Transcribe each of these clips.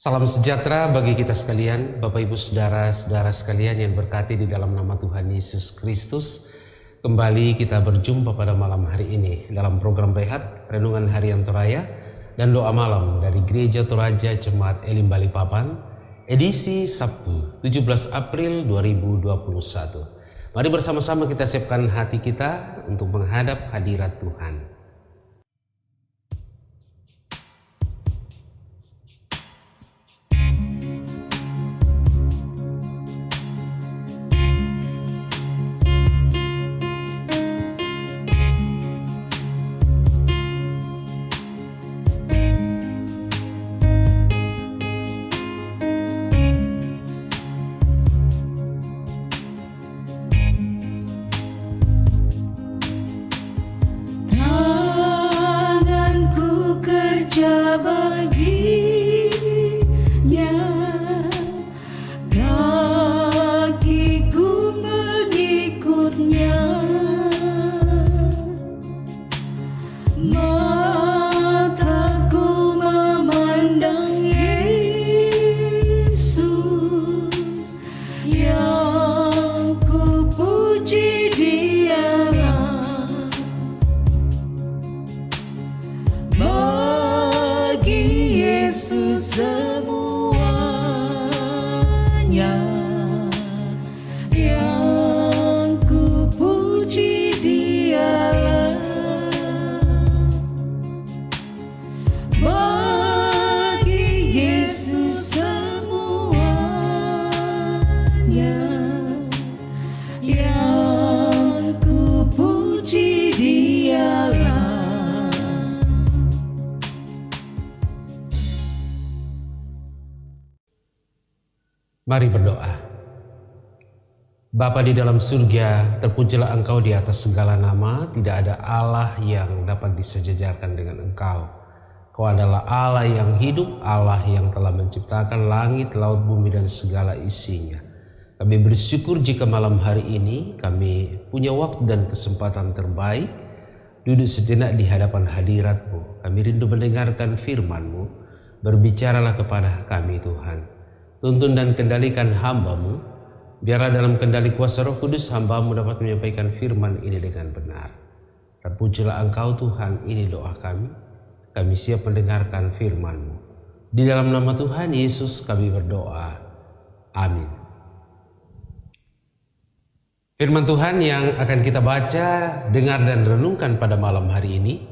Salam sejahtera bagi kita sekalian, Bapak Ibu Saudara-saudara sekalian yang berkati di dalam nama Tuhan Yesus Kristus. Kembali kita berjumpa pada malam hari ini dalam program Rehat, Renungan Harian Toraya dan Doa Malam dari Gereja Toraja Jemaat Elim Balikpapan, edisi Sabtu 17 April 2021. Mari bersama-sama kita siapkan hati kita untuk menghadap hadirat Tuhan. Mari berdoa. Bapa di dalam surga, terpujilah Engkau di atas segala nama. Tidak ada Allah yang dapat disejajarkan dengan Engkau. Kau adalah Allah yang hidup, Allah yang telah menciptakan langit, laut, bumi, dan segala isinya. Kami bersyukur jika malam hari ini kami punya waktu dan kesempatan terbaik duduk sejenak di hadapan hadirat-Mu. Kami rindu mendengarkan firman-Mu. Berbicaralah kepada kami Tuhan. Tuntun dan kendalikan hamba-Mu, biarlah dalam kendali kuasa Roh Kudus hamba-Mu dapat menyampaikan firman ini dengan benar. Terpujilah Engkau Tuhan, ini doa kami. Kami siap mendengarkan firman-Mu. Di dalam nama Tuhan Yesus kami berdoa. Amin. Firman Tuhan yang akan kita baca, dengar dan renungkan pada malam hari ini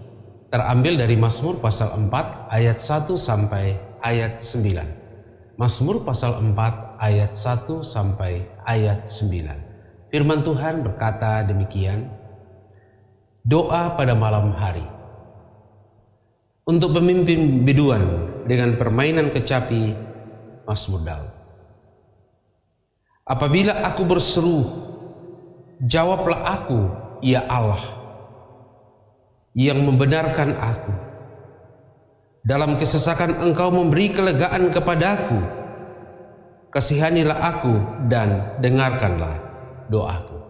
terambil dari Mazmur pasal 4 ayat 1 sampai ayat 9. Mazmur pasal 4 ayat 1 sampai ayat 9. Firman Tuhan berkata demikian. Doa pada malam hari. Untuk pemimpin biduan dengan permainan kecapi, Mazmur Daud. Apabila aku berseru, jawablah aku, ya Allah, yang membenarkan aku. Dalam kesesakan Engkau memberi kelegaan kepadaku. Kasihanilah aku dan dengarkanlah doaku.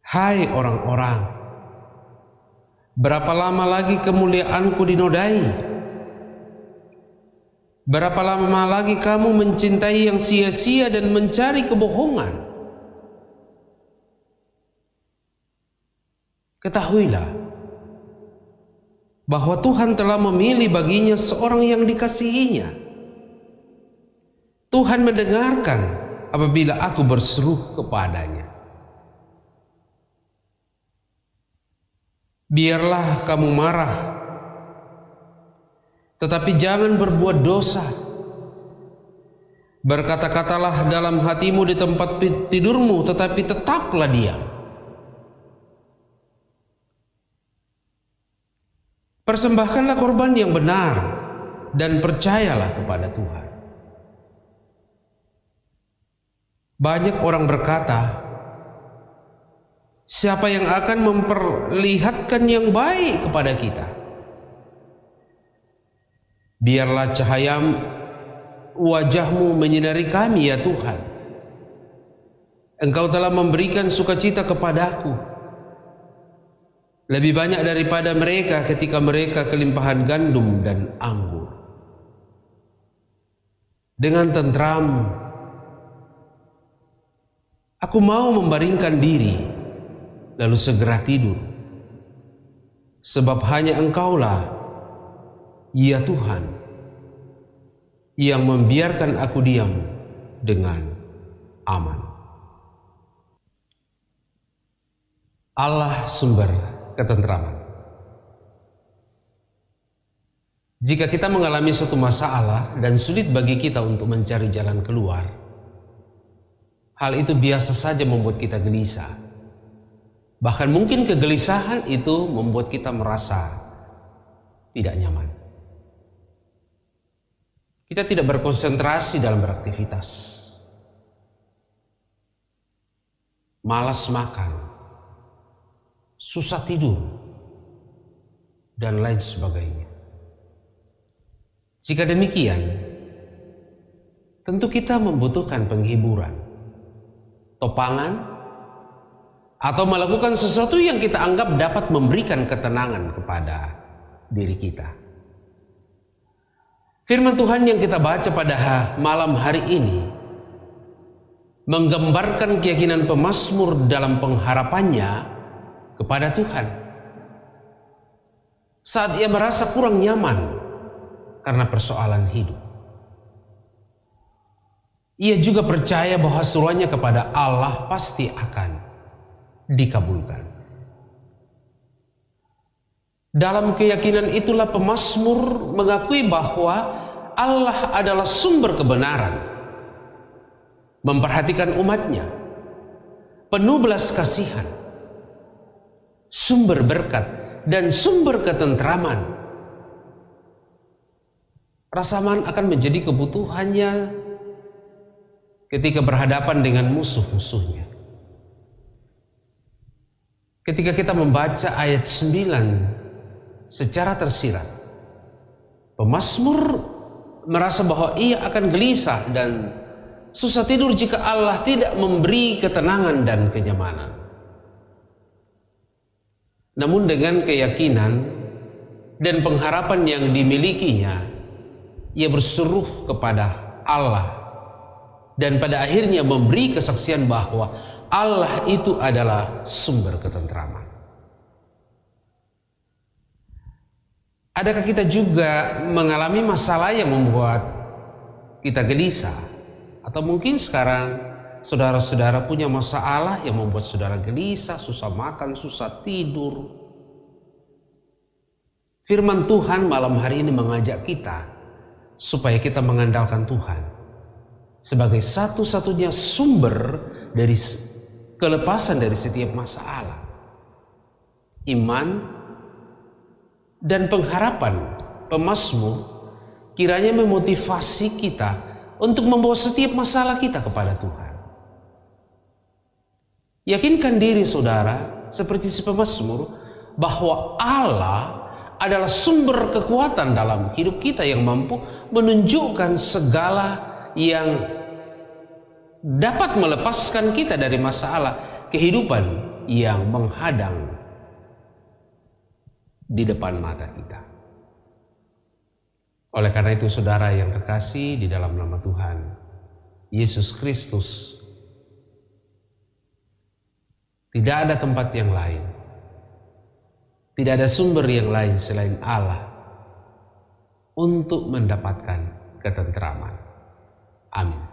Hai orang-orang, berapa lama lagi kemuliaanku dinodai? Berapa lama lagi kamu mencintai yang sia-sia dan mencari kebohongan? Ketahuilah bahwa Tuhan telah memilih baginya seorang yang dikasihinya. Tuhan mendengarkan apabila aku berseru kepadanya. Biarlah kamu marah, tetapi jangan berbuat dosa. Berkata-katalah dalam hatimu di tempat tidurmu, tetapi tetaplah diam. Persembahkanlah korban yang benar dan percayalah kepada Tuhan. Banyak orang berkata, siapa yang akan memperlihatkan yang baik kepada kita? Biarlah cahaya wajah-Mu menyinari kami ya Tuhan. Engkau telah memberikan sukacita kepadaku, lebih banyak daripada mereka ketika mereka kelimpahan gandum dan anggur. Dengan tentram, aku mau membaringkan diri, lalu segera tidur. Sebab hanya Engkaulah, ya Tuhan, yang membiarkan aku diam dengan aman. Allah sumber ketentraman. Jika kita mengalami suatu masalah dan sulit bagi kita untuk mencari jalan keluar, hal itu biasa saja membuat kita gelisah. Bahkan mungkin kegelisahan itu membuat kita merasa tidak nyaman. Kita tidak berkonsentrasi dalam beraktivitas. Malas makan, susah tidur, dan lain sebagainya. Jika demikian, tentu kita membutuhkan penghiburan, topangan, atau melakukan sesuatu yang kita anggap dapat memberikan ketenangan kepada diri kita. Firman Tuhan yang kita baca pada malam hari ini menggambarkan keyakinan pemazmur dalam pengharapannya kepada Tuhan. Saat ia merasa kurang nyaman karena persoalan hidup, ia juga percaya bahwa seruannya kepada Allah pasti akan dikabulkan. Dalam keyakinan itulah pemazmur mengakui bahwa Allah adalah sumber kebenaran, memperhatikan umatnya, penuh belas kasihan, sumber berkat dan sumber ketentraman. Rasa aman akan menjadi kebutuhannya ketika berhadapan dengan musuh-musuhnya. Ketika kita membaca ayat 9 secara tersirat, pemazmur merasa bahwa ia akan gelisah dan susah tidur jika Allah tidak memberi ketenangan dan kenyamanan. Namun dengan keyakinan dan pengharapan yang dimilikinya, ia berseru kepada Allah dan pada akhirnya memberi kesaksian bahwa Allah itu adalah sumber ketentraman. Adakah kita juga mengalami masalah yang membuat kita gelisah? Atau mungkin sekarang saudara-saudara punya masalah yang membuat saudara gelisah, susah makan, susah tidur. Firman Tuhan malam hari ini mengajak kita supaya kita mengandalkan Tuhan sebagai satu-satunya sumber dari kelepasan dari setiap masalah. Iman dan pengharapan pemazmur kiranya memotivasi kita untuk membawa setiap masalah kita kepada Tuhan. Yakinkan diri saudara seperti si pemazmur bahwa Allah adalah sumber kekuatan dalam hidup kita yang mampu menunjukkan segala yang dapat melepaskan kita dari masalah kehidupan yang menghadang di depan mata kita. Oleh karena itu saudara yang terkasih di dalam nama Tuhan Yesus Kristus, tidak ada tempat yang lain, tidak ada sumber yang lain selain Allah untuk mendapatkan ketentraman. Amin.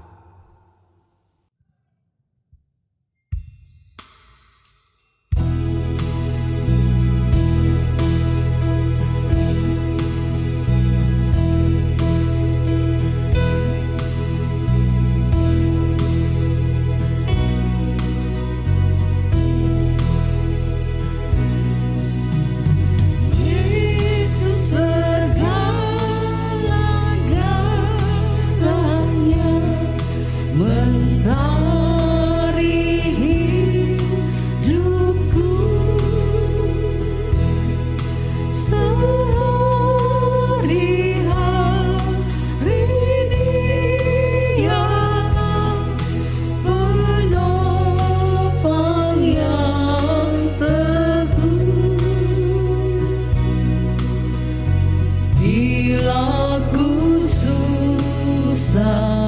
Bila ku susah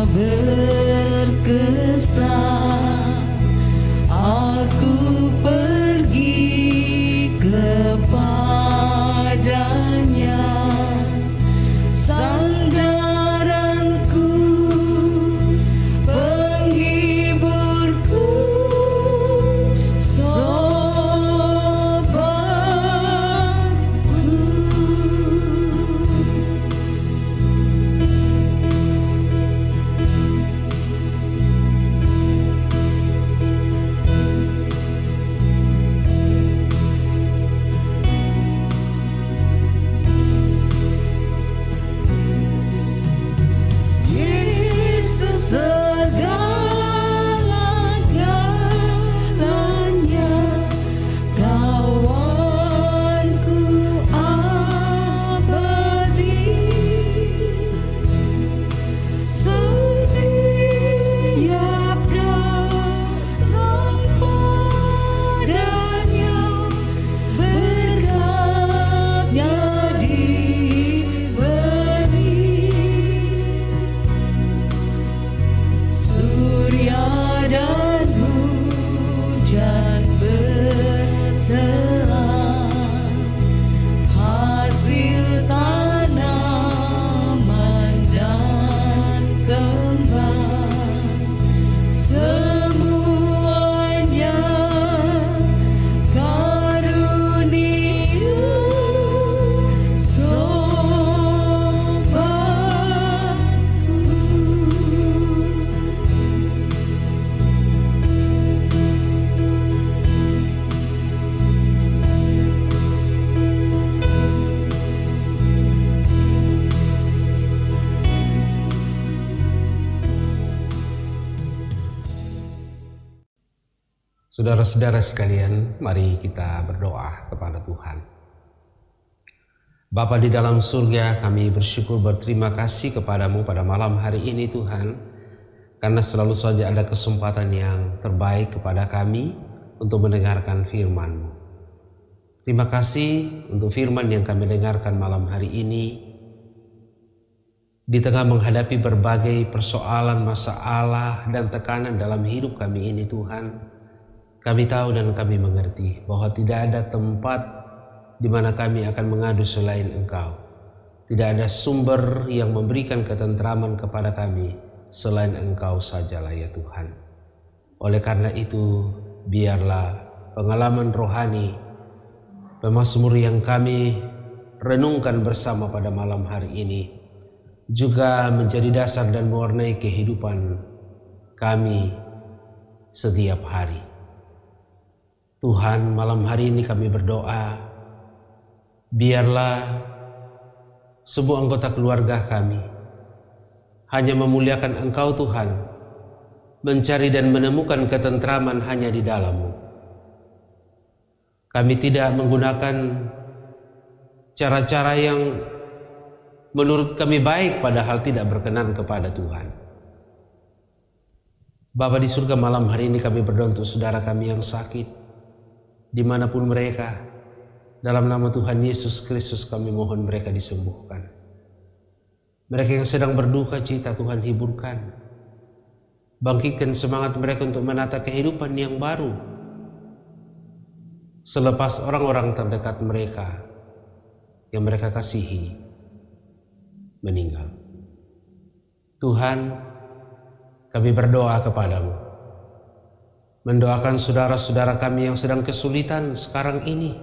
Saudara-saudara sekalian, mari kita berdoa kepada Tuhan. Bapa di dalam surga, kami bersyukur berterima kasih kepadamu pada malam hari ini Tuhan, karena selalu saja ada kesempatan yang terbaik kepada kami untuk mendengarkan firman-Mu. Terima kasih untuk firman yang kami dengarkan malam hari ini. Di tengah menghadapi berbagai persoalan, masalah, dan tekanan dalam hidup kami ini Tuhan, kami tahu dan kami mengerti bahwa tidak ada tempat di mana kami akan mengadu selain Engkau. Tidak ada sumber yang memberikan ketentraman kepada kami selain Engkau sajalah ya Tuhan. Oleh karena itu, biarlah pengalaman rohani, pemazmur yang kami renungkan bersama pada malam hari ini juga menjadi dasar dan mewarnai kehidupan kami setiap hari. Tuhan, malam hari ini kami berdoa, biarlah semua anggota keluarga kami hanya memuliakan Engkau Tuhan, mencari dan menemukan ketentraman hanya di dalam-Mu. Kami tidak menggunakan cara-cara yang menurut kami baik padahal tidak berkenan kepada Tuhan. Bapa di surga, malam hari ini kami berdoa untuk saudara kami yang sakit, dimanapun mereka. Dalam nama Tuhan Yesus Kristus kami mohon mereka disembuhkan. Mereka yang sedang berduka cita, Tuhan hiburkan. Bangkitkan semangat mereka untuk menata kehidupan yang baru selepas orang-orang terdekat mereka yang mereka kasihi meninggal. Tuhan, kami berdoa kepadamu, mendoakan saudara-saudara kami yang sedang kesulitan sekarang ini,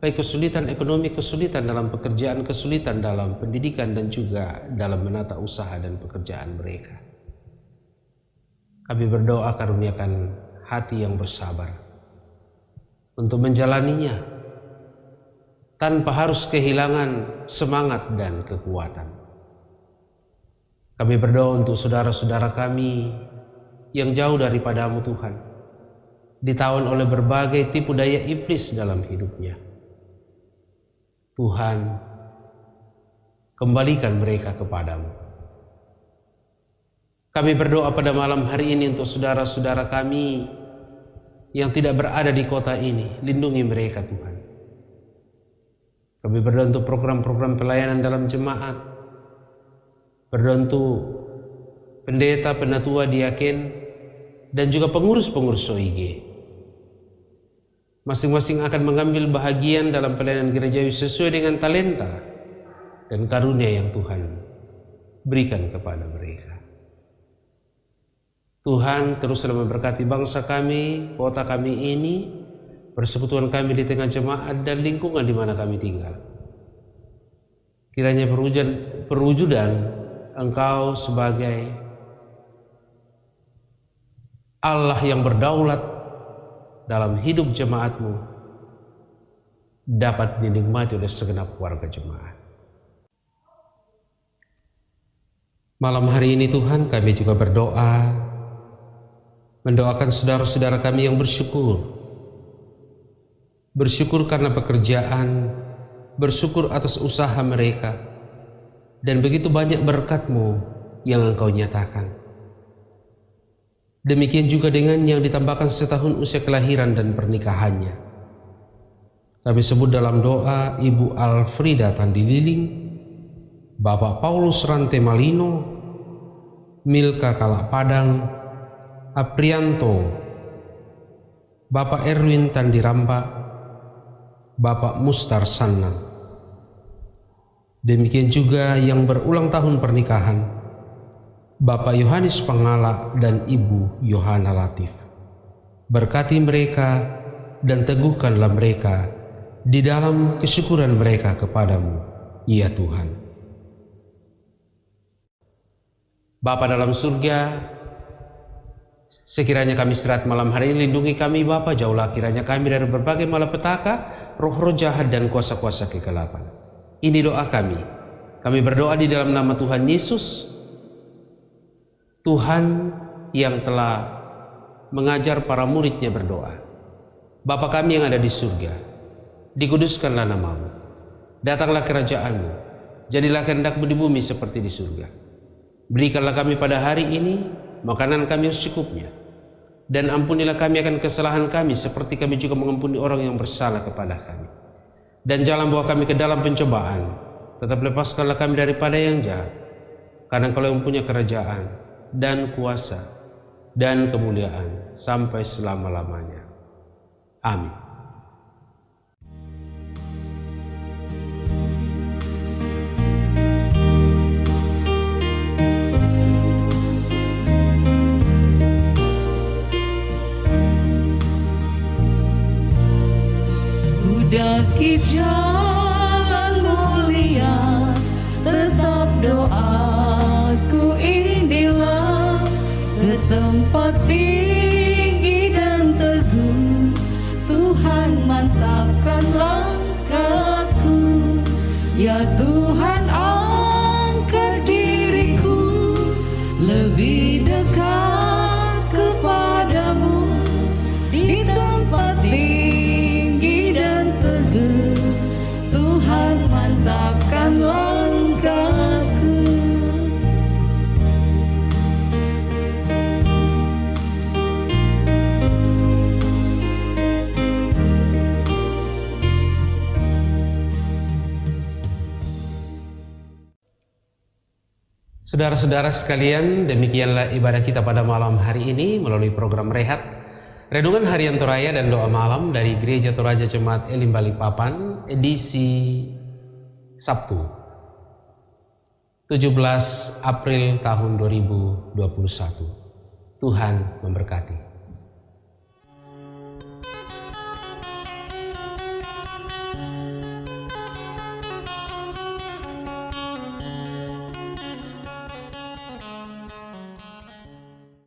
baik kesulitan ekonomi, kesulitan dalam pekerjaan, kesulitan dalam pendidikan, dan juga dalam menata usaha dan pekerjaan mereka. Kami berdoa karuniakan hati yang bersabar untuk menjalaninya tanpa harus kehilangan semangat dan kekuatan. Kami berdoa untuk saudara-saudara kami yang jauh daripadamu Tuhan, ditawan oleh berbagai tipu daya iblis dalam hidupnya. Tuhan, kembalikan mereka kepadamu. Kami berdoa pada malam hari ini untuk saudara-saudara kami yang tidak berada di kota ini, lindungi mereka Tuhan. Kami berdoa untuk program-program pelayanan dalam jemaat, berdoa untuk pendeta, penatua, diaken, dan juga pengurus-pengurus OIG. Masing-masing akan mengambil bahagian dalam pelayanan gerejawi sesuai dengan talenta dan karunia yang Tuhan berikan kepada mereka. Tuhan, teruslah memberkati bangsa kami, kota kami ini, persekutuan kami di tengah jemaat dan lingkungan di mana kami tinggal. Kiranya perwujudan Engkau sebagai Allah yang berdaulat dalam hidup jemaat-Mu dapat dinikmati oleh segenap warga jemaat. Malam hari ini Tuhan, kami juga berdoa, mendoakan saudara-saudara kami yang bersyukur karena pekerjaan, bersyukur atas usaha mereka, dan begitu banyak berkat-Mu yang Engkau nyatakan. Demikian juga dengan yang ditambahkan setahun usia kelahiran dan pernikahannya. Kami sebut dalam doa Ibu Alfrida Tandililing, Bapak Paulus Rante Malino, Milka Kalak Padang, Aprianto, Bapak Erwin Tandiramba, Bapak Mustar Sanang. Demikian juga yang berulang tahun pernikahan, Bapak Yohanes Pangala dan Ibu Yohana Latif. Berkati mereka dan teguhkanlah mereka di dalam kesyukuran mereka kepadamu, ya Tuhan. Bapa dalam surga, sekiranya kami istirahat malam hari ini, lindungi kami Bapa, jauhlah kiranya kami dari berbagai malapetaka, roh-roh jahat dan kuasa-kuasa kegelapan. Ini doa kami. Kami berdoa di dalam nama Tuhan Yesus, Tuhan yang telah mengajar para muridnya berdoa, Bapa kami yang ada di surga, dikuduskanlah namamu, datanglah kerajaanmu, jadilah kehendakmu di bumi seperti di surga. Berikanlah kami pada hari ini makanan kami yang secukupnya, dan ampunilah kami akan kesalahan kami seperti kami juga mengampuni orang yang bersalah kepada kami. Dan jangan bawa kami ke dalam pencobaan, tetap lepaskanlah kami daripada yang jahat, karena Engkau yang punya kerajaan dan kuasa dan kemuliaan sampai selama-lamanya. Amin. Daki jalan mulia, tetap doaku inilah, ke tempat tinggi dan teguh, Tuhan mantapkan langkahku. Ya Tuhan, angkat diriku lebih dekat kepadamu, di tempat tinggi dan teguh, Tuhan mantapkan langkahku. Saudara-saudara sekalian, demikianlah ibadah kita pada malam hari ini melalui program Rehat, Renungan Harian Toraya dan Doa Malam dari Gereja Toraja Jemaat Elim Balikpapan, edisi Sabtu 17 April tahun 2021. Tuhan memberkati.